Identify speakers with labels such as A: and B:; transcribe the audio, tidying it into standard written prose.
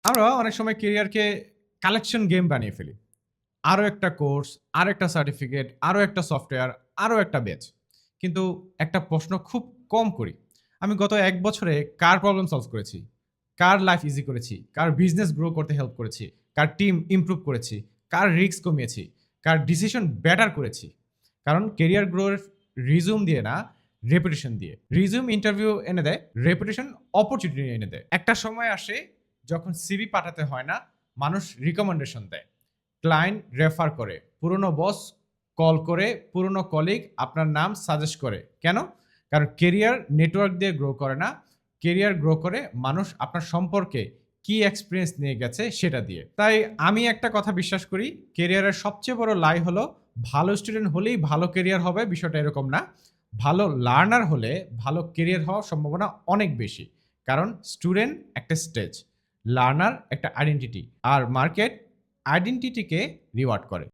A: আমরা অনেক সময় কেরিয়ারকে কালেকশন গেম বানিয়ে ফেলি। আরো একটা কোর্স, আরো একটা সার্টিফিকেট, আরো একটা সফটওয়্যার, আরো একটা ব্যাচ। কিন্তু একটা প্রশ্ন খুব কম করি। আমি গত ১ বছরে কার প্রবলেম সলভ করেছি? কার লাইফ ইজি করেছি? কার বিজনেস গ্রো করতে হেল্প করেছি? কার টিম ইমপ্রুভ করেছি? কার রিস্ক কমিয়েছি? কার ডিসিশন বেটার করেছি? কারণ কেরিয়ার গ্রোর রিজিউম দিয়ে না, রেপুটেশন দিয়ে। রিজিউম ইন্টারভিউ এনে দেয়, রেপুটেশন অপরচুনিটি এনে দেয়। একটা সময় আসে যখন সিভি পাঠাতে হয় না, মানুষ রিকমেন্ডেশন দেয়। ক্লায়েন্ট রেফার করে, পুরনো বস কল করে, পুরনো কলিগ আপনার নাম সাজেস্ট করে। কেন? কারণ কেরিয়ার নেটওয়ার্ক দিয়ে গ্রো করে না, কেরিয়ার গ্রো করে মানুষ আপনার সম্পর্কে কি এক্সপেরিয়েন্স নিয়ে গেছে সেটা দিয়ে। তাই আমি একটা কথা বিশ্বাস করি, কেরিয়ারের সবচেয়ে বড় লাই হলো ভালো স্টুডেন্ট হলেই ভালো কেরিয়ার হবে, বিষয়টা এরকম না। ভালো লার্নার হলে ভালো কেরিয়ার হওয়ার সম্ভাবনা অনেক বেশি। কারণ স্টুডেন্ট একটা স্টেজ, লার্নার একটা আইডেন্টিটি, আর মার্কেট আইডেন্টিটিকে রিওয়ার্ড করে।